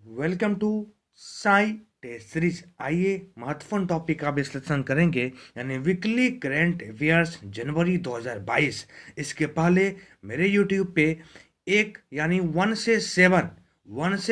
Welcome to Sai test series. आइए महत्वपूर्ण topic का विश्लेषण करेंगे, यानी वीकली करंट अफेयर्स जनवरी 2022। इसके पहले मेरे यूट्यूब पे एक यानी 1 से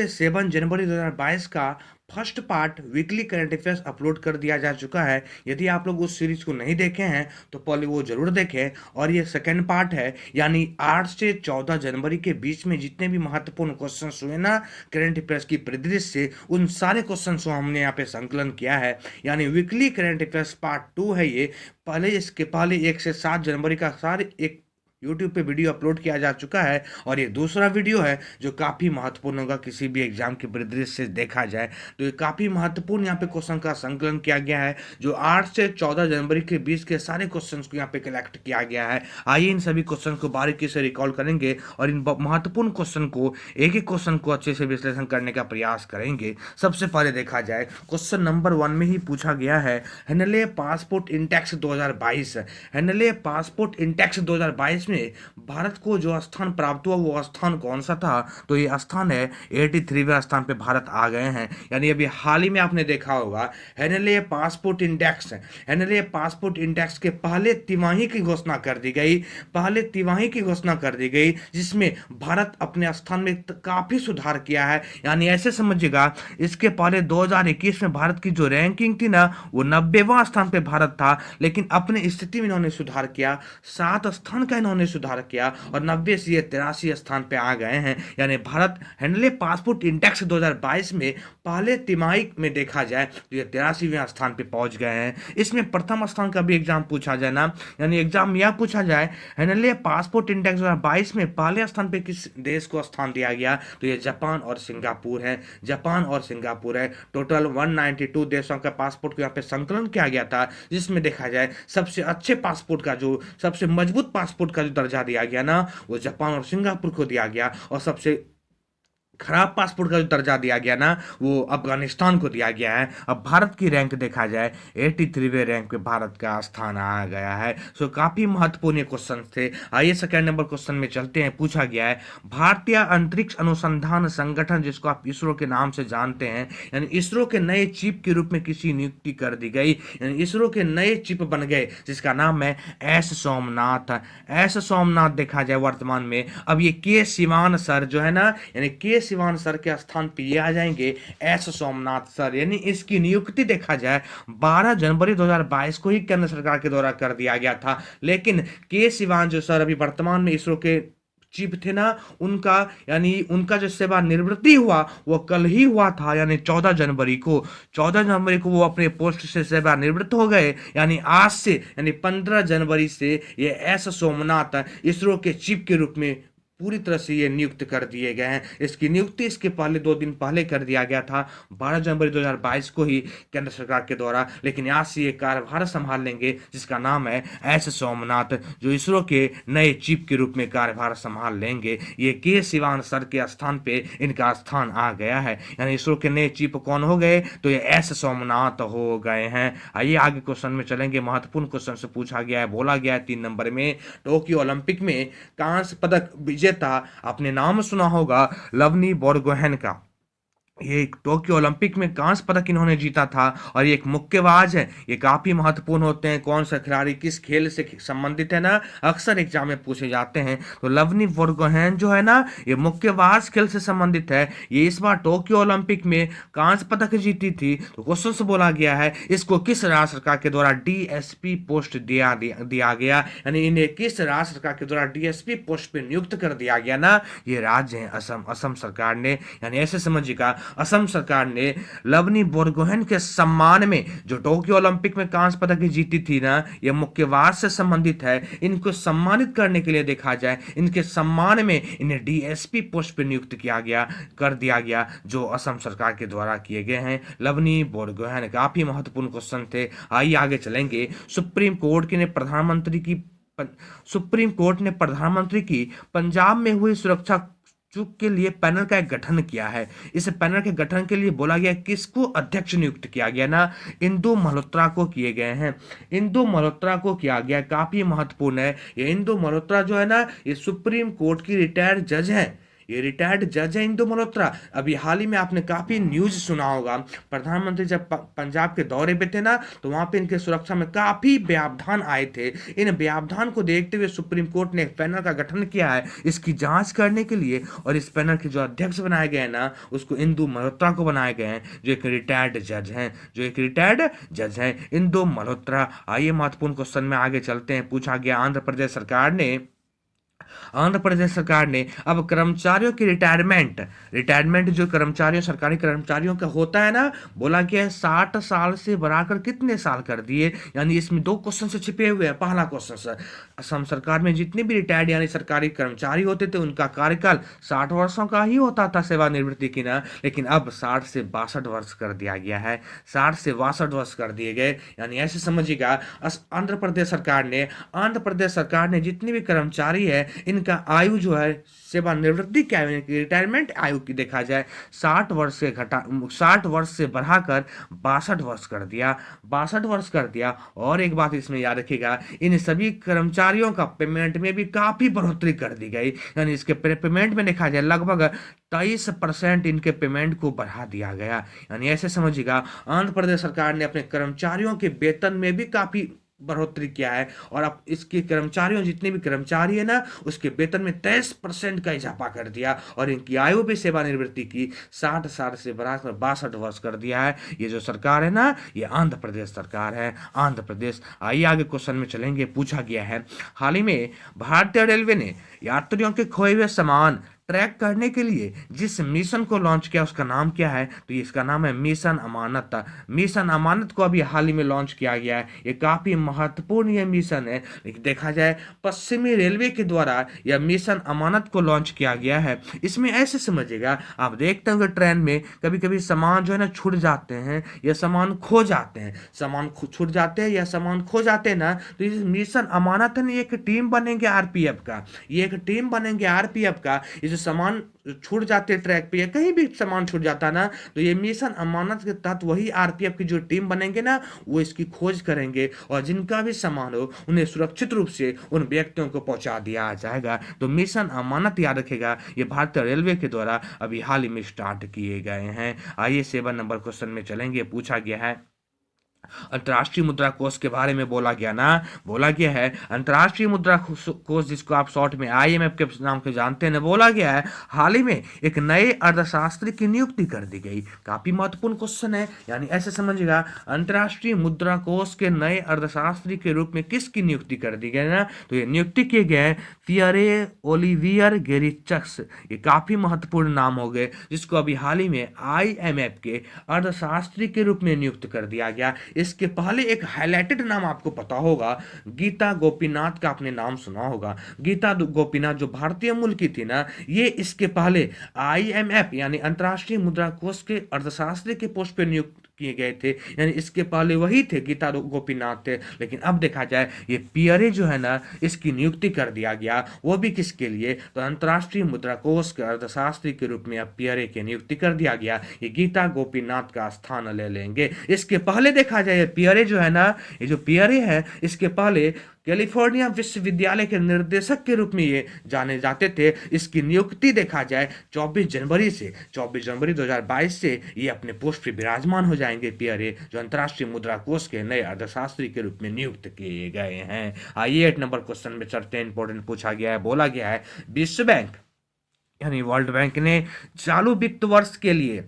7 जनवरी 2022 का first part weekly current affairs upload कर दिया जा चुका है। यदि आप लोग उस सीरीज को नहीं देखे हैं तो पहले वो जरूर देखें। और ये सेकंड पार्ट है, यानी 8 से 14 जनवरी के बीच में जितने भी महत्वपूर्ण क्वेश्चंस हुए ना करंट अफेयर्स की परिदृश्य से, उन सारे क्वेश्चंस को हमने यहाँ पे संकलन किया है। यानी वीकली करंट अफेयर्स पार्ट 2 है ये। पहले इसके पहले 1 से 7 जनवरी का सारे एक यूट्यूब पे वीडियो अपलोड किया जा चुका है, और ये दूसरा वीडियो है जो काफ़ी महत्वपूर्ण होगा किसी भी एग्जाम के परिदृश्य से देखा जाए तो। ये काफ़ी महत्वपूर्ण यहाँ पे क्वेश्चन का संकलन किया गया है, जो 8 से 14 जनवरी के बीच के सारे क्वेश्चंस को यहाँ पे कलेक्ट किया गया है। आइए इन सभी क्वेश्चन को बारीकी से रिकॉल करेंगे और इन महत्वपूर्ण क्वेश्चन को एक एक क्वेश्चन को अच्छे से विश्लेषण करने का प्रयास करेंगे। सबसे पहले देखा जाए, क्वेश्चन नंबर 1 में ही पूछा गया है, Henley passport index 2022। Henley passport index 2022 में भारत को जो स्थान प्राप्त हुआ वो स्थान कौन सा था? तो ये स्थान है 83वें स्थान पे भारत आ गए हैं। यानी अभी हाल ही में आपने देखा होगा Henley passport index, Henley passport index के पहले तिमाही की घोषणा कर दी गई, पहले तिमाही की घोषणा कर दी गई, जिसमें भारत अपने स्थान में काफी सुधार किया है। यानी ऐसे समझिएगा, इसके पहले 2021 में भारत की जो रैंकिंग थी ना वो 90वां स्थान पे भारत था, लेकिन अपने स्थिति में इन्होंने सुधार किया, 7 स्थान का इन्होंने सुधार किया और 90 से ये 83 स्थान पे आ गए हैं। यानी भारत हेनले पासपोर्ट इंडेक्स 2022 में पहले तिमाही में देखा जाए तो ये 83वें स्थान पे पहुंच गए हैं। इसमें प्रथम स्थान का भी एग्जाम पूछा जाए ना, यानी एग्जाम यह पूछा जाए हेनले पासपोर्ट इंडेक्स 2022 में पहले स्थान पे किस देश को स्थान दिया गया, तो ये जापान और सिंगापुर है। जापान और सिंगापुर है। टोटल 192 देशों का पासपोर्ट को यहाँ पे संकलन किया गया था, जिसमें देखा जाए सबसे अच्छे पासपोर्ट का, जो सबसे मजबूत पासपोर्ट का जो दर्जा दिया गया ना वो जापान और सिंगापुर को दिया गया, और सबसे खराब पासपोर्ट का जो दर्जा दिया गया ना वो अफगानिस्तान को दिया गया है। अब भारत की रैंक देखा जाए 83वें रैंक पे भारत का स्थान आ गया है। सो काफी महत्वपूर्ण क्वेश्चन थे। आइए सेकंड नंबर क्वेश्चन में चलते हैं। पूछा गया है, भारतीय अंतरिक्ष अनुसंधान संगठन, जिसको आप इसरो के नाम से जानते हैं, यानी इसरो के नए चीफ के रूप में किसी नियुक्ति कर दी गई, यानी इसरो के नए चीफ बन गए, जिसका नाम है एस सोमनाथ। एस सोमनाथ देखा जाए वर्तमान में, अब ये के सिवान सर जो है ना, यानी के सिवान सर के स्थान पे ये आ जाएंगे एस सोमनाथ सर। यानी इसकी नियुक्ति देखा जाए 12 जनवरी 2022 को ही केंद्र सरकार के द्वारा कर दिया गया था, लेकिन के सिवान जो सर अभी वर्तमान में इसरो के चीफ थे ना, उनका यानी उनका जो सेवानिवृत्ति हुआ वो कल ही हुआ था, यानी 14 जनवरी को। 14 जनवरी को वो अपने पोस्ट से सेवानिवृत्त हो गए। यानी आज से, यानी 15 जनवरी से ये एस सोमनाथ इसरो के चीफ के रूप में पूरी तरह से ये नियुक्त कर दिए गए हैं। इसकी नियुक्ति इसके पहले 2 दिन पहले कर दिया गया था, 12 जनवरी 2022 को ही केंद्र सरकार के द्वारा, लेकिन आज से ये कार्यभार संभाल लेंगे, जिसका नाम है एस सोमनाथ, जो इसरो के नए चीफ के रूप में कार्यभार संभाल लेंगे। ये के सिवान सर के स्थान पे इनका स्थान आ गया है। यानी इसरो के नए चीफ कौन हो गए, तो ये एस सोमनाथ हो गए हैं। आइए आगे क्वेश्चन में चलेंगे। महत्वपूर्ण क्वेश्चन से पूछा गया है, बोला गया है 3 नंबर में, टोक्यो ओलंपिक में कांस्य पदक विजय आपने नाम सुना होगा लवनी बोरगोहेन का। ये टोक्यो ओलंपिक में कांस्य पदक इन्होंने जीता था, और ये एक मुक्केबाज है। ये काफी महत्वपूर्ण होते हैं, कौन सा खिलाड़ी किस खेल से संबंधित है ना, अक्सर एग्जाम में पूछे जाते हैं। तो लवनी बोरगोहेन जो है ना, ये मुक्केबाज खेल से संबंधित है। ये इस बार टोक्यो ओलंपिक में कांस्य पदक जीती थी। तो क्वेश्चन से बोला गया है, इसको किस राज्य सरकार के द्वारा डीएसपी पोस्ट दिया गया, यानी इन्हें किस राज्य सरकार के द्वारा डीएसपी पोस्ट पे नियुक्त कर दिया गया ना, ये राज्य है असम। असम सरकार ने, यानी ऐसे समझिएगा, असम सरकार ने लवनी बोरगोहेन के सम्मान में, जो टोक्यो ओलंपिक में कांस्य पदक जीती थी ना, ये मुक्केबाज से संबंधित है, इनको सम्मानित करने के लिए देखा जाए इनके सम्मान में इन्हें डीएसपी पोस्ट पर नियुक्त कर दिया गया, जो असम सरकार के द्वारा किए गए हैं। लवनी बोरगोहेन काफी महत्वपूर्ण क्वेश्चन थे। आइए आगे चलेंगे। सुप्रीम कोर्ट ने प्रधानमंत्री की पंजाब में हुई सुरक्षा चूक के लिए पैनल का एक गठन किया है। इस पैनल के गठन के लिए बोला गया किसको अध्यक्ष नियुक्त किया गया ना, इंदु मल्होत्रा को किए गए हैं। इंदु मल्होत्रा को किया गया, काफी महत्वपूर्ण है। ये इंदु मल्होत्रा जो है ना, ये सुप्रीम कोर्ट की रिटायर्ड जज है। ये रिटायर्ड जज है इंदु मल्होत्रा। अभी हाल ही में आपने काफी न्यूज सुना होगा, प्रधानमंत्री जब पंजाब के दौरे पे थे ना, तो वहां पे इनके सुरक्षा में काफी व्यवधान आए थे। इन व्यवधान को देखते हुए सुप्रीम कोर्ट ने एक पैनल का गठन किया है इसकी जांच करने के लिए, और इस पैनल के जो अध्यक्ष बनाए गए हैं ना, उसको इंदु मल्होत्रा को बनाए गए हैं, जो एक रिटायर्ड जज हैं इंदु मल्होत्रा। आइए महत्वपूर्ण क्वेश्चन में आगे चलते हैं। पूछा गया आंध्र प्रदेश सरकार ने अब कर्मचारियों की रिटायरमेंट जो कर्मचारियों सरकारी कर्मचारियों का होता है ना, बोला गया है 60 साल से बढ़ाकर कितने साल कर दिए। यानी इसमें दो क्वेश्चन से छिपे हुए हैं। पहला क्वेश्चन सर, असम सरकार में जितने भी रिटायर्ड यानी सरकारी कर्मचारी होते थे उनका कार्यकाल 60 वर्षों का ही होता था सेवानिवृत्ति की ना, लेकिन अब 60 से 62 वर्ष कर दिया गया है। 60 से 62 वर्ष कर दिए गए। यानी ऐसे समझिएगा, आंध्र प्रदेश सरकार ने जितने भी कर्मचारी है इनका आयु जो है सेवानिवृत्ति की आयु रिटायरमेंट आयु की देखा जाए 60 वर्ष से बढ़ाकर 62 वर्ष कर दिया। और एक बात इसमें याद रखिएगा, इन सभी कर्मचारियों का पेमेंट में भी काफी बढ़ोतरी कर दी गई। यानी इसके पेमेंट में देखा जाए लगभग 23% इनके पेमेंट को बढ़ा दिया गया। यानी ऐसे समझिएगा, आंध्र प्रदेश सरकार ने अपने कर्मचारियों के वेतन में भी काफी बढ़ोतरी किया है, और अब इसके कर्मचारियों जितने भी कर्मचारी है ना, उसके वेतन में 23% का इजाफा कर दिया, और इनकी आयु भी सेवानिवृत्ति की 60 साल से बढ़ाकर 62 वर्ष कर दिया है। ये जो सरकार है ना, ये आंध्र प्रदेश सरकार है, आंध्र प्रदेश। आइए आगे क्वेश्चन में चलेंगे। पूछा गया है, हाल ही में भारतीय रेलवे ने यात्रियों के खोए हुए सामान ट्रैक करने के लिए जिस मिशन को लॉन्च किया उसका नाम क्या है? तो इसका नाम है मिशन अमानत को अभी हाल ही में लॉन्च किया गया है। ये काफी महत्वपूर्ण ये मिशन है। लेकिन देखा जाए पश्चिमी रेलवे के द्वारा यह मिशन अमानत को लॉन्च किया गया है। इसमें ऐसे समझिएगा, आप देखते होंगे ट्रेन में कभी कभी सामान जो है ना छूट जाते हैं या सामान खो जाते हैं, छूट जाते हैं या सामान खो जाते हैं ना, तो इस मिशन अमानत है ना, एक टीम बनेंगे आरपीएफ का, ये सामान छूट जाते ट्रैक पे या कहीं भी सामान छूट जाता ना, तो ये मिशन अमानत के तहत वही आरपीएफ की जो टीम बनेंगे ना, वो इसकी खोज करेंगे, और जिनका भी सामान हो उन्हें सुरक्षित रूप से उन व्यक्तियों को पहुंचा दिया जाएगा। तो मिशन अमानत याद रखेगा, ये भारतीय रेलवे के द्वारा अभी हाल ही में स्टार्ट किए गए हैं। आइए 7 नंबर क्वेश्चन में चलेंगे। पूछा गया है, अंतर्राष्ट्रीय मुद्रा कोष के बारे में बोला गया है अंतर्राष्ट्रीय मुद्रा कोष, जिसको आप शॉर्ट में आईएमएफ के नाम से जानते हैं, बोला गया है हाल ही में एक नए अर्थशास्त्री की नियुक्ति कर दी गई। काफी महत्वपूर्ण क्वेश्चन है। यानी ऐसे समझिएगा, अंतर्राष्ट्रीय मुद्रा कोष के नए अर्थशास्त्री के रूप में किसकी नियुक्ति कर दी गई ना, तो ये नियुक्ति किए गए पियरे ओलिवियर गेरिचक्स। ये काफी महत्वपूर्ण नाम हो गए, जिसको अभी हाल ही में आईएमएफ के अर्थशास्त्री के रूप में नियुक्त कर दिया गया। इसके पहले एक हाईलाइटेड नाम आपको पता होगा, गीता गोपीनाथ का आपने नाम सुना होगा। गीता गोपीनाथ जो भारतीय मूल की थी ना, ये इसके पहले आईएमएफ यानी अंतर्राष्ट्रीय मुद्रा कोष के अर्थशास्त्री के पोस्ट पे नियुक्त किए गए थे। यानी इसके पहले वही थे, गीता गोपीनाथ थे। लेकिन अब देखा जाए ये पियरे जो है ना, इसकी नियुक्ति कर दिया गया, वो भी किसके लिए, तो अंतर्राष्ट्रीय मुद्रा कोष के अर्थशास्त्री के रूप में अब पियरे की नियुक्ति कर दिया गया। ये गीता गोपीनाथ का स्थान ले लेंगे। इसके पहले देखा जाए पियरे जो है ना, ये जो पियरे है, इसके पहले कैलिफोर्निया विश्वविद्यालय के निर्देशक के रूप में ये जाने जाते थे। इसकी नियुक्ति देखा जाए 24 जनवरी 2022 से ये अपने पोस्ट पर विराजमान हो जाएंगे पियरे, जो अंतर्राष्ट्रीय मुद्रा कोष के नए अर्थशास्त्री के रूप में नियुक्त किए गए हैं। आइए 8 नंबर क्वेश्चन में चलते हैं। इंपॉर्टेंट पूछा गया है, बोला गया है विश्व बैंक यानी वर्ल्ड बैंक ने चालू वित्त वर्ष के लिए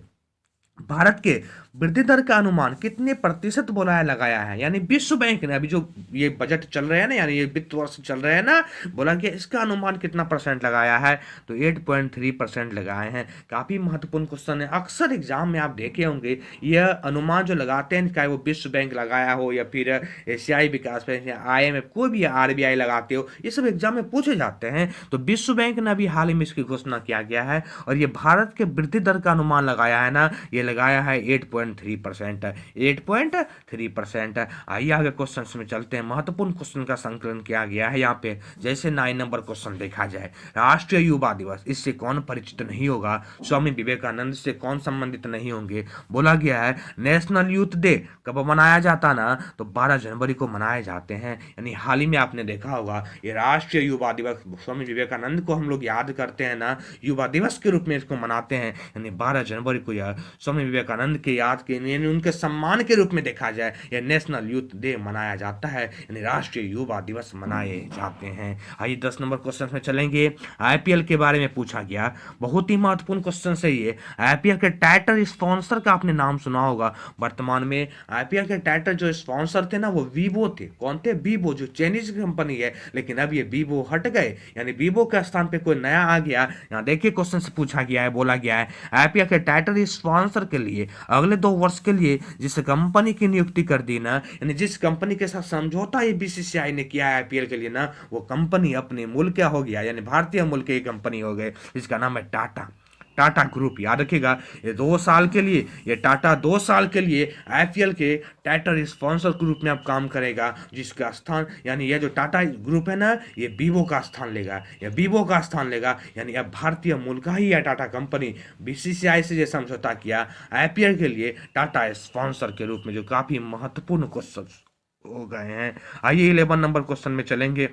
भारत के वृद्धि दर का अनुमान कितने प्रतिशत लगाया है। यानी विश्व बैंक ने अभी जो ये बजट चल रहे हैं ना, यानी ये वित्त वर्ष चल रहे हैं ना, बोला कि इसका अनुमान कितना परसेंट लगाया है, तो 8.3% लगाए हैं। काफी महत्वपूर्ण क्वेश्चन है। अक्सर एग्जाम में आप देखे होंगे यह अनुमान जो लगाते हैं, चाहे वो विश्व बैंक लगाया हो या फिर एशियाई विकास बैंक या IMF, कोई भी RBI लगाते हो, ये सब एग्जाम में पूछे जाते हैं। तो विश्व बैंक ने अभी हाल ही में इसकी घोषणा किया गया है, और ये भारत के वृद्धि दर का अनुमान लगाया है ना, ये ये लगाया है 8.3%, 8.3%। आइए आगे क्वेश्चन में चलते हैं। महत्वपूर्ण क्वेश्चन का संकलन किया गया है यहाँ पे। जैसे 9 नंबर क्वेश्चन देखा जाए, राष्ट्रीय युवा दिवस, इससे कौन परिचित नहीं होगा? स्वामी विवेकानंद से कौन संबंधित नहीं होंगे? बोला गया है नेशनल यूथ डे कब मनाया जाता ना, तो 12 जनवरी को मनाए जाते हैं। यानी हाल ही में आपने देखा होगा ये राष्ट्रीय युवा दिवस, स्वामी विवेकानंद को हम लोग याद करते हैं ना, युवा दिवस के रूप में इसको मनाते हैं। यानी 12 जनवरी को यह स्वामी विवेकानंद के याद के, यानी उनके सम्मान के रूप में देखा जाए, यह नेशनल यूथ डे मनाया जाता है, यानी राष्ट्रीय युवा दिवस मनाए जाते हैं। आइए 10 नंबर क्वेश्चन में चलेंगे। आईपीएल के बारे में पूछा गया, बहुत ही महत्वपूर्ण क्वेश्चन है ये। आईपीएल के टाइटल स्पॉन्सर का आपने नाम सुना होगा। वर्तमान में आईपीएल के टाइटल जो स्पॉन्सर थे ना, वो वीवो थे। कौन थे? वीवो, जो चाइनीज कंपनी है, लेकिन अब ये वीवो हट गए, यानी वीवो के स्थान पे कोई नया आ गया। यहाँ देखिए क्वेश्चन से पूछा गया है, बोला गया है आईपीएल के टाइटल स्पॉन्सर के लिए अगले 2 वर्ष के लिए जिस कंपनी की नियुक्ति कर दी ना, यानी जिस कंपनी के साथ समझौता ये बीसीसीआई ने किया है आईपीएल के लिए ना, वो कंपनी अपने मुल्क का हो गया, यानी भारतीय मुल्क की कंपनी हो गई, जिसका नाम है टाटा, टाटा ग्रुप। याद रखिएगा ये 2 साल के लिए, ये टाटा 2 साल के लिए आईपीएल के टाइटल स्पॉन्सर ग्रुप में अब काम करेगा, जिसका स्थान, यानी ये जो टाटा ग्रुप है ना, ये वीवो का स्थान लेगा, ये वीवो का स्थान लेगा। यानी अब भारतीय मूल का ही है टाटा कंपनी। बीसीसीआई से जो समझौता किया आईपीएल के लिए टाटा स्पॉन्सर के रूप में, जो काफी महत्वपूर्ण क्वेश्चन हो गए हैं। आइए 11 नंबर क्वेश्चन में चलेंगे।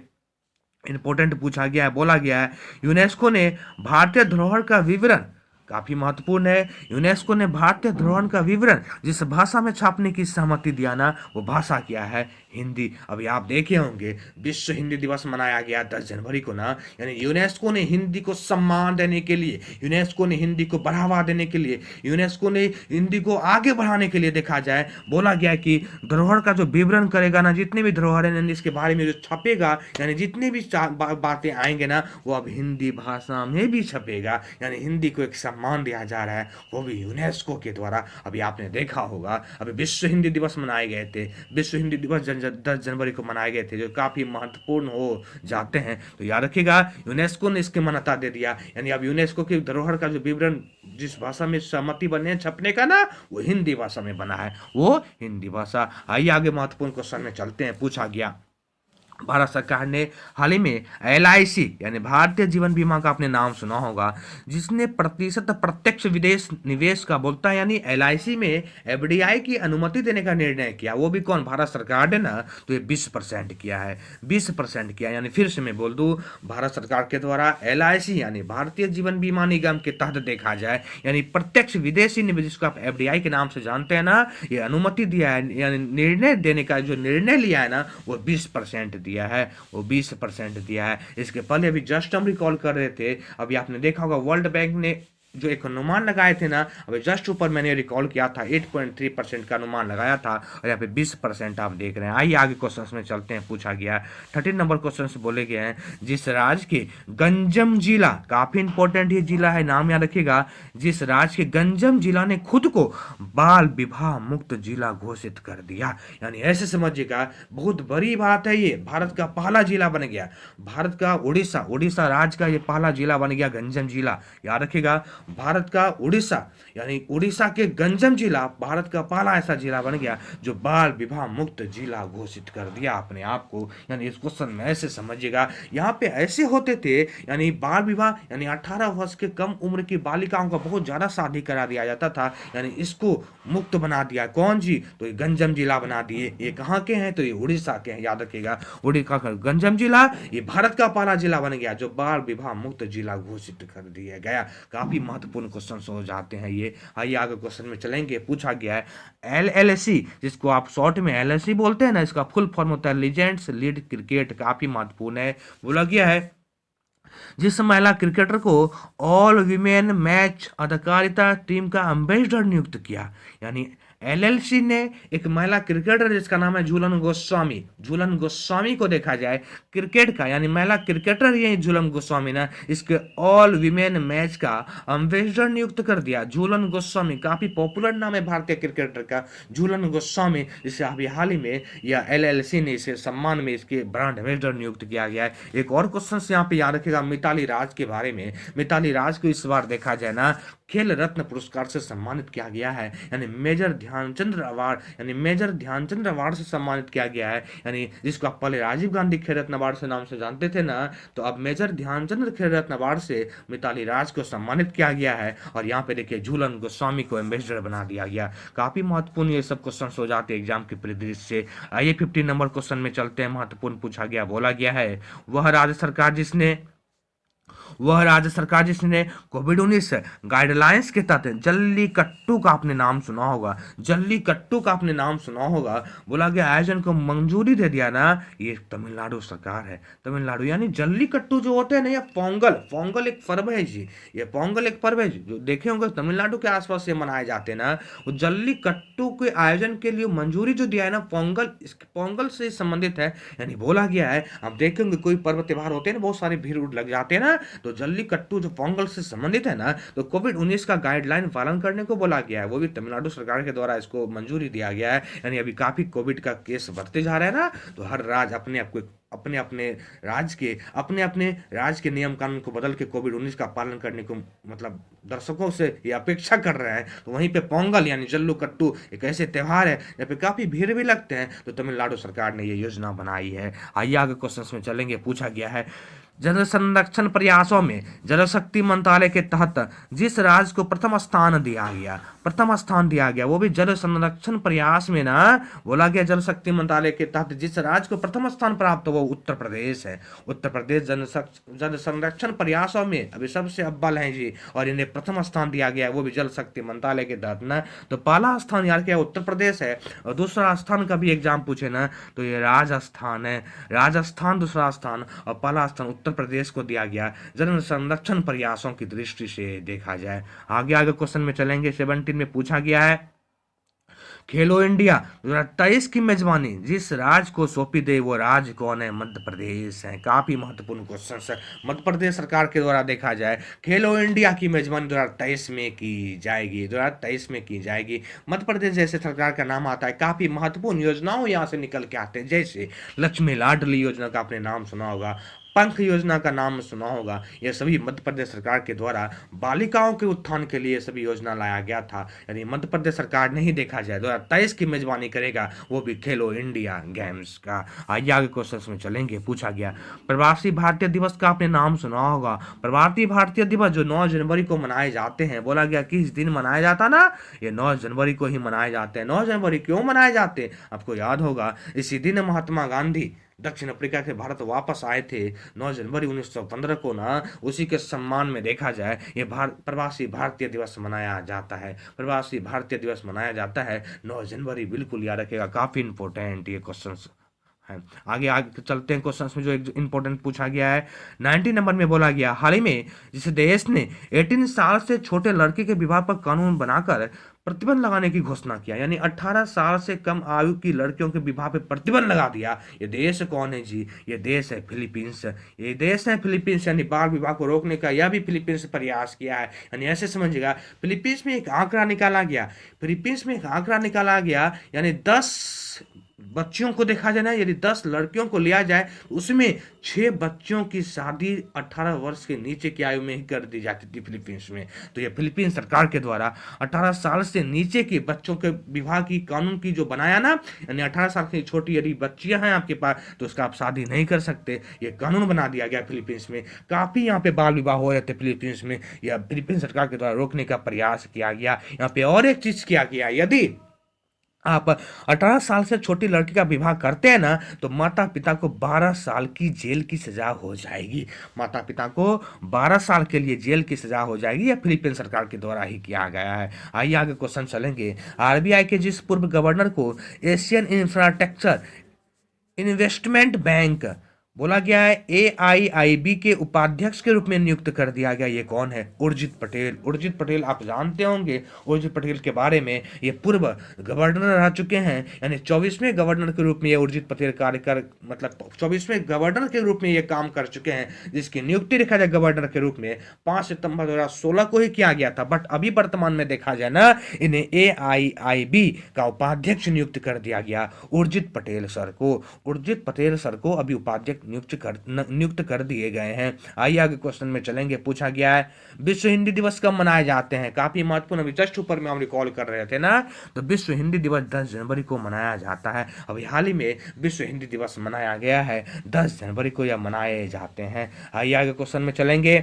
इंपॉर्टेंट पूछा गया है, बोला गया है यूनेस्को ने भारतीय धरोहर का विवरण, काफी महत्वपूर्ण है, यूनेस्को ने भारतीय धरोहर का विवरण जिस भाषा में छापने की सहमति दिया ना, वो भाषा क्या है? हिंदी। अभी आप देखे होंगे विश्व हिंदी दिवस मनाया गया 10 जनवरी को ना, यानी यूनेस्को ने हिंदी को सम्मान देने के लिए, यूनेस्को ने हिंदी को बढ़ावा देने के लिए, यूनेस्को ने हिंदी को आगे बढ़ाने के लिए देखा जाए, बोला गया कि धरोहर का जो विवरण करेगा ना, जितने भी धरोहर है इसके बारे में जो छपेगा, यानी जितने भी बातें आएंगे ना, वो अब हिंदी भाषा में भी छपेगा। यानी हिंदी को एक सम्मान दिया जा रहा है, वो भी यूनेस्को के द्वारा। अभी आपने देखा होगा अभी विश्व हिंदी दिवस मनाए गए थे, विश्व हिंदी दिवस 10 जनवरी को मनाए गए थे, जो काफी महत्वपूर्ण हो जाते हैं। तो याद रखिएगा यूनेस्को ने इसकी मान्यता दे दिया, यानी अब यूनेस्को की धरोहर का जो विवरण जिस भाषा में सहमति बने छपने का ना, वो हिंदी भाषा में बना है, वो हिंदी भाषा। आइए आगे महत्वपूर्ण क्वेश्चन में चलते हैं। पूछा गया भारत सरकार ने हाल ही में एलआईसी यानी भारतीय जीवन बीमा का आपने नाम सुना होगा, जिसने प्रतिशत प्रत्यक्ष विदेश निवेश का बोलता है, यानी एलआईसी में एफडीआई की अनुमति देने का निर्णय किया। वो भी कौन? भारत सरकार ने ना, तो ये 20% किया है, 20% किया। यानी फिर से मैं बोल दूं, भारत सरकार के द्वारा एलआईसी यानी भारतीय जीवन बीमा निगम के तहत देखा जाए, यानी प्रत्यक्ष विदेशी निवेश, जिसको आप एफडीआई के नाम से जानते हैं ना, ये अनुमति दिया है, यानी निर्णय देने का जो निर्णय लिया है ना, वो 20% दिया है, वो 20% दिया है। इसके पहले अभी जस्ट हम रिकॉल कर रहे थे, अभी आपने देखा होगा वर्ल्ड बैंक ने जो एक अनुमान लगाए थे ना, अभी जस्ट ऊपर मैंने रिकॉल किया था, 8.3% का अनुमान लगाया था, और यहाँ पे 20% आप देख रहे हैं। आइए आगे क्वेश्चन में चलते हैं। पूछा गया 13 नंबर क्वेश्चन से बोले गए हैं, जिस राज्य के गंजम जिला, काफी इंपॉर्टेंट ये जिला है, नाम याद रखिएगा, जिस राज्य के गंजम जिला ने खुद को बाल विवाह मुक्त जिला घोषित कर दिया। यानी ऐसे समझिएगा, बहुत बड़ी बात है, ये भारत का पहला जिला बन गया, भारत का उड़ीसा राज्य का ये पहला जिला बन गया गंजम जिला। याद रखिएगा, भारत का उड़ीसा यानी उड़ीसा के गंजम जिला भारत का पहला ऐसा जिला बन गया जो बाल विवाह मुक्त जिला घोषित कर दिया अपने आप को। यानी इस क्वेश्चन में ऐसे समझिएगा, यहाँ पे ऐसे होते थे, यानी बाल विवाह यानी 18 वर्ष के कम उम्र की बालिकाओं का बहुत ज्यादा शादी करा दिया जाता था, यानी इसको मुक्त बना दिया। कौन जी? तो ये गंजम जिला बना दिए। ये कहाँ के हैं? तो ये उड़ीसा के हैं। याद रखिएगा, उड़ीसा का गंजम जिला ये भारत का पहला जिला बन गया जो बाल विवाह मुक्त जिला घोषित कर दिया गया। काफी महत्वपूर्ण क्वेश्चन हो जाते हैं ये। आइए आगे क्वेश्चन में चलेंगे। पूछा गया है एलएलसी, जिसको आप शॉर्ट में एलएलसी बोलते हैं ना, इसका फुल फॉर्म होता है लीजेंड्स लीड क्रिकेट। काफी महत्वपूर्ण है। बोला गया है जिस महिला क्रिकेटर को ऑल विमेन मैच अधिकारिता टीम का एम्बेसडर नियुक्त किया, यानी एलएलसी ने एक महिला क्रिकेटर जिसका नाम है झूलन गोस्वामी को देखा जाए क्रिकेट का, यानी महिला क्रिकेटर ये झूलन गोस्वामी ना, इसके ऑल विमेन मैच का एम्बेसडर नियुक्त कर दिया। झूलन गोस्वामी काफी पॉपुलर नाम है भारतीय क्रिकेटर का, झूलन गोस्वामी, जिसे अभी हाल ही में या एलएलसी ने इसे सम्मान में इसके ब्रांड एम्बेसडर नियुक्त किया गया है। एक और क्वेश्चन यहाँ पे याद रखेगा मिताली राज के बारे में। मिताली राज को इस बार देखा जाए ना खेल रत्न पुरस्कार से सम्मानित किया गया है, यानी मेजर ध्यानचंद अवार्ड, यानी मेजर ध्यानचंद अवार्ड से सम्मानित किया गया है, यानी जिसको आप पहले राजीव गांधी खेल रत्न अवार्ड से नाम से जानते थे ना, तो अब मेजर ध्यानचंद खेल रत्न अवार्ड से मिताली राज को सम्मानित किया गया है। और यहाँ पे देखिए झूलन गोस्वामी को एम्बेसडर बना दिया गया। काफी महत्वपूर्ण ये सब क्वेश्चन हो जाते हैं एग्जाम के परिदृश्य से। आइए 15 नंबर क्वेश्चन में चलते हैं। महत्वपूर्ण पूछा गया, बोला गया है वह राज्य सरकार जिसने कोविड-19 गाइडलाइंस के तहत जल्लीकट्टू का आपने नाम सुना होगा, जल्लीकट्टू का आपने नाम सुना होगा, बोला गया आयोजन को मंजूरी दे दिया ना, ये तमिलनाडु सरकार है। तमिलनाडु, यानी जल्लीकट्टू जो होते हैं ना, ये पोंगल पोंगल एक पर्व है जी, ये पोंगल एक पर्व है जो देखे होंगे तमिलनाडु के आसपास से मनाए जाते हैं ना, वो जल्लीकट्टू के आयोजन के लिए मंजूरी जो दिया है ना, पोंगल से संबंधित है। यानी बोला गया है, आप देखेंगे कोई पर्व त्योहार होते हैं ना, बहुत सारे भीड़ उड़ लग जाते हैं ना, तो जल्लीकट्टू जो पोंगल से संबंधित है ना, तो कोविड-19 का गाइडलाइन पालन करने को बोला गया है, वो भी तमिलनाडु सरकार के द्वारा इसको मंजूरी दिया गया है। यानी अभी काफी कोविड का केस बढ़ते जा रहा है ना, तो हर राज्य अपने अपने राज्य के नियम कानून को बदल के कोविड-19 का पालन करने को मतलब दर्शकों से ये अपेक्षा कर रहे हैं। तो वहीं पे पोंगल यानी जल्लीकट्टू एक ऐसे त्योहार है जहाँ पे काफी भीड़ भी लगते हैं, तो तमिलनाडु सरकार ने ये योजना बनाई है। आइए आगे क्वेश्चन में चलेंगे। पूछा गया है, जल संरक्षण प्रयासों में जल शक्ति मंत्रालय के तहत जिस राज्य को प्रथम स्थान दिया गया, वो भी जल संरक्षण प्रयास में ना, बोला गया जल शक्ति मंत्रालय के तहत जिस राज्य को प्रथम स्थान प्राप्त वो उत्तर प्रदेश है। उत्तर प्रदेश जल संरक्षण प्रयासों में अभी सबसे अव्वल है जी, और इन्हें प्रथम स्थान दिया गया है, वो भी जल शक्ति मंत्रालय के तहत ना। तो पहला स्थान यार क्या उत्तर प्रदेश है, और दूसरा स्थान का भी एग्जाम पूछे ना, तो ये राजस्थान है। राजस्थान दूसरा स्थान और पहला स्थान उत्तर प्रदेश को दिया गया जल संरक्षण प्रयासों की दृष्टि से देखा जाए। आगे क्वेश्चन में चलेंगे। 17 में पूछा गया है, खेलो इंडिया 2023 की मेजबानी जिस राज्य को सौंपी गई वो राज्य कौन है? मध्य प्रदेश है। काफी महत्वपूर्ण क्वेश्चन है। मध्य प्रदेश सरकार के द्वारा देखा जाए खेलो इंडिया की मेजबानी 2023 में की जाएगी। मध्य प्रदेश जैसे सरकार का नाम आता है, काफी महत्वपूर्ण योजनाओं यहाँ से निकल के आते हैं, जैसे लक्ष्मी लाडली योजना का आपने नाम सुना होगा, पंख योजना का नाम सुना होगा। यह सभी मध्य प्रदेश सरकार के द्वारा बालिकाओं के उत्थान के लिए सभी योजना लाया गया था। यानी मध्य प्रदेश सरकार ने ही देखा जाए 2023 की मेजबानी करेगा, वो भी खेलो इंडिया गेम्स का। आइए आगे क्वेश्चन में चलेंगे। पूछा गया, प्रवासी भारतीय दिवस का आपने नाम सुना होगा। प्रवासी भारतीय दिवस जो 9 जनवरी को मनाए जाते हैं, बोला गया किस दिन मनाया जाता ना, ये 9 जनवरी को ही मनाए जाते हैं। 9 जनवरी क्यों मनाए जाते हैं? आपको याद होगा, इसी दिन महात्मा गांधी दक्षिण अफ्रीका से भारत वापस आए थे 9 जनवरी 1915 को ना। उसी के सम्मान में देखा जाए ये प्रवासी भारतीय दिवस मनाया जाता है। प्रवासी भारतीय दिवस मनाया जाता है 9 जनवरी, बिल्कुल याद रखेगा, काफी इंपॉर्टेंट ये क्वेश्चन है। आगे चलते हैं क्वेश्चन में जो एक इंपॉर्टेंट पूछा गया है। 19 नंबर में बोला गया, हाल ही में जिस देश ने 18 साल से छोटे लड़के के विवाह पर कानून बनाकर प्रतिबंध लगाने की घोषणा किया, यानी 18 साल से कम आयु की लड़कियों के विवाह पर प्रतिबंध लगा दिया, ये देश कौन है जी? ये देश है फिलीपींस। ये देश है फिलीपींस। यानी बाल विवाह को रोकने का यह भी फिलीपींस प्रयास किया है। यानी ऐसे समझिएगा, फिलीपींस में एक आंकड़ा निकाला गया, यानी 10 बच्चियों को देखा जाए ना, यदि 10 लड़कियों को लिया जाए तो उसमें 6 बच्चियों की शादी 18 वर्ष के नीचे की आयु में ही कर दी जाती थी फिलीपींस में। तो ये फिलीपींस सरकार के द्वारा 18 साल से नीचे के बच्चों के विवाह की कानून की जो बनाया ना, यानी 18 साल की छोटी यदि बच्चियां हैं आपके पास तो उसका आप शादी नहीं कर सकते, ये कानून बना दिया गया फिलीपींस में। काफी यहाँ पे बाल विवाह हो रहे थे फिलीपींस में, यह फिलीपींस सरकार के द्वारा रोकने का प्रयास किया गया। यहाँ पे और एक चीज किया गया, यदि आप 18 साल से छोटी लड़की का विवाह करते हैं ना, तो माता पिता को 12 साल की जेल की सजा हो जाएगी। माता पिता को 12 साल के लिए जेल की सजा हो जाएगी। यह फिलीपींस सरकार के द्वारा ही किया गया है। आइए आगे क्वेश्चन चलेंगे। आरबीआई के जिस पूर्व गवर्नर को एशियन इंफ्रास्ट्रक्चर इन्वेस्टमेंट बैंक बोला गया है AIIB के उपाध्यक्ष के रूप में नियुक्त कर दिया गया, ये कौन है? उर्जित पटेल। उर्जित पटेल आप जानते होंगे उर्जित पटेल के बारे में, ये पूर्व गवर्नर रह चुके हैं। यानी 24वें गवर्नर के रूप में ये उर्जित पटेल मतलब 24वें गवर्नर के रूप में ये काम कर चुके हैं, जिसकी नियुक्ति देखा जाए गवर्नर के रूप में 5 सितंबर 2016 को ही किया गया था। बट अभी वर्तमान में देखा जाए ना, इन्हें AIIB का उपाध्यक्ष नियुक्त कर दिया गया उर्जित पटेल सर को। उर्जित पटेल सर को अभी उपाध्यक्ष नियुक्त कर दिए गए हैं। आइए आगे क्वेश्चन में चलेंगे। पूछा गया है विश्व हिंदी दिवस कब मनाए जाते हैं? काफी महत्वपूर्ण, अभी जस्ट ऊपर में हम रिकॉल कर रहे थे ना, तो विश्व हिंदी दिवस 10 जनवरी को मनाया जाता है। अभी हाल ही में विश्व हिंदी दिवस मनाया गया है, 10 जनवरी को यह मनाए जाते हैं। आइए आगे क्वेश्चन में चलेंगे।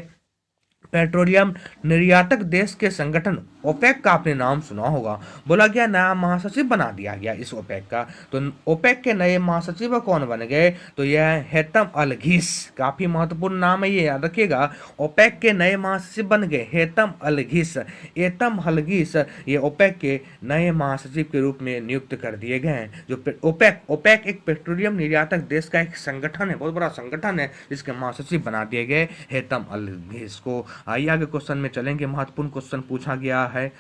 पेट्रोलियम निर्यातक देश के संगठन ओपेक का आपने नाम सुना होगा। बोला गया नया महासचिव बना दिया गया इस ओपेक का। तो ओपेक के नए महासचिव कौन बन गए? तो यह हेतम अलघीस, काफी महत्वपूर्ण नाम है ये, याद रखिएगा। ओपेक के नए महासचिव बन गए हेतम अलघीस। एतम हलगीस ये ओपेक के नए महासचिव के रूप में नियुक्त कर दिए गए हैं। जो ओपेक एक पेट्रोलियम निर्यातक देश का एक संगठन है, बहुत बड़ा संगठन है, जिसके महासचिव बना दिए गए हेतम अलघीस को। आइए आगे क्वेश्चन में चलेंगे। महत्वपूर्ण क्वेश्चन पूछा गया है।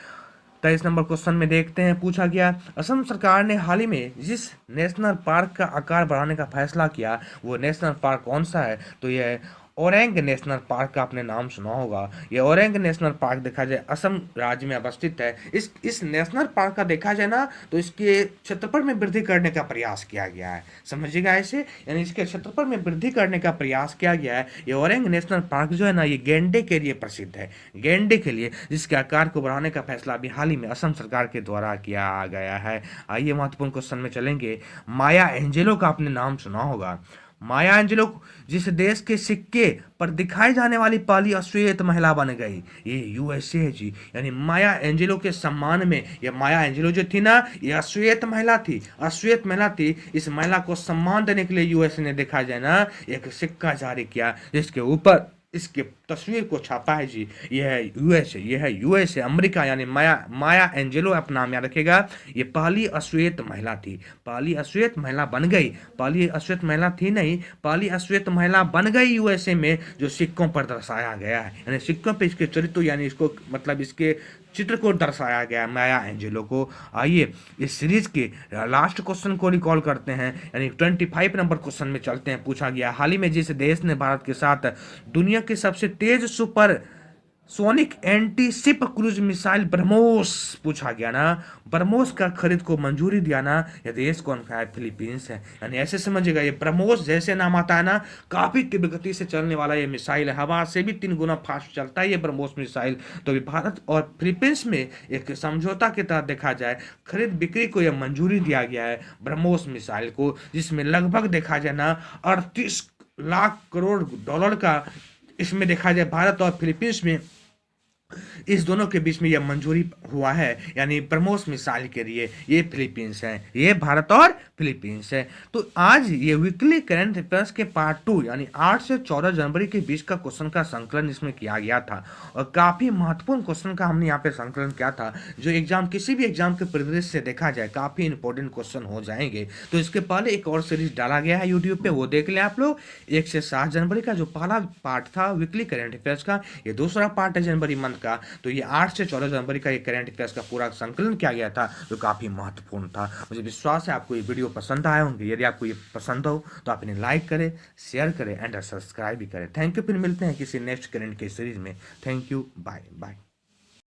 23 नंबर क्वेश्चन में देखते हैं। पूछा गया असम सरकार ने हाल ही में जिस नेशनल पार्क का आकार बढ़ाने का फैसला किया वो नेशनल पार्क कौन सा है? तो यह ओरेंग नेशनल पार्क का आपने नाम सुना होगा। ये ओरेंग नेशनल पार्क देखा जाए असम राज्य में अवस्थित है। इस नेशनल पार्क का देखा जाए ना तो इसके क्षेत्रफल में वृद्धि करने का प्रयास किया गया है, समझिएगा ऐसे, यानी इसके क्षेत्रफल में वृद्धि करने का प्रयास किया गया है। ये ओरेंग नेशनल पार्क जो है ना, ये गेंडे के लिए प्रसिद्ध है, गेंडे के लिए, जिसके आकार को बढ़ाने का फैसला अभी हाल ही में असम सरकार के द्वारा किया गया है। आइए महत्वपूर्ण क्वेश्चन में चलेंगे। माया एंजेलो का आपने नाम सुना होगा। माया एंजेलो जिस देश के सिक्के पर दिखाई जाने वाली पहली अश्वेत महिला बन गई, ये यूएसए है जी। यानी माया एंजेलो के सम्मान में, ये माया एंजेलो जो थी ना, ये अश्वेत महिला थी। इस महिला को सम्मान देने के लिए यूएसए ने देखा जाए ना एक सिक्का जारी किया, जिसके ऊपर इसके तस्वीर को छापा है जी। ये है यूएसए अमेरिका, यानी माया एंजेलो अपना नाम याद रखेगा। ये पहली अश्वेत महिला थी, पहली अश्वेत महिला बन गई, पहली अश्वेत महिला थी नहीं, पहली अश्वेत महिला बन गई यूएसए में, जो सिक्कों पर दर्शाया गया है। यानी सिक्कों पे इसके चरित्र, यानी इसको मतलब इसके चित्र को दर्शाया गया है माया एंजेलो को। आइए इस सीरीज के लास्ट क्वेश्चन को रिकॉल करते हैं, यानी 25 नंबर क्वेश्चन में चलते हैं। पूछा गया हाल ही में जिस देश ने भारत के साथ दुनिया के सबसे तेज supersonic anti ship cruise missile BrahMos, पूछा गया ना, ब्रह्मोस का खरीद को मंजूरी दिया ना, यह देश कौन सा है? फिलीपींस है। यानी ऐसे समझिएगा, ये ब्रह्मोस जैसे नाम आता है ना, काफी तीव्र गति से चलने वाला ये मिसाइल है, हवा से भी 3 गुना फास्ट चलता है ये ब्रह्मोस मिसाइल। तो अभी भारत और फिलीपींस में एक समझौता के तहत देखा जाए खरीद बिक्री को यह मंजूरी दिया गया है ब्रह्मोस मिसाइल को, जिसमें लगभग देखा जाए ना 38 लाख करोड़ डॉलर का इसमें देखा जाए भारत और फिलीपींस में, इस दोनों के बीच में यह मंजूरी हुआ है। यानी ब्रह्मोस मिसाइल के लिए ये फिलीपींस है, ये भारत और फिलीपींस है। तो आज ये वीकली करंट अफेयर्स के पार्ट 2 यानी 8 से 14 जनवरी के बीच का क्वेश्चन का संकलन इसमें किया गया था, और काफी महत्वपूर्ण क्वेश्चन का हमने यहाँ पे संकलन किया था, जो एग्जाम किसी भी एग्जाम के परिदृश्य से देखा जाए काफी इंपॉर्टेंट क्वेश्चन हो जाएंगे। तो इसके पहले एक और सीरीज डाला गया है यूट्यूब पे, वो देख लें आप लोग। 1 से 7 जनवरी का जो पहला पार्ट था वीकली करंट अफेयर्स का, ये दूसरा पार्ट है जनवरी मंथ का। तो ये 8 से 14 जनवरी का ये करंट अफेयर्स का पूरा संकलन किया गया था, जो काफी महत्वपूर्ण था। मुझे विश्वास है आपको ये वीडियो पसंद आए होंगे। यदि आपको ये पसंद हो तो आप इन्हें लाइक करें, शेयर करें एंड सब्सक्राइब भी करें। Thank you. फिर मिलते हैं किसी नेक्स्ट करंट के सीरीज में। Thank you, bye bye.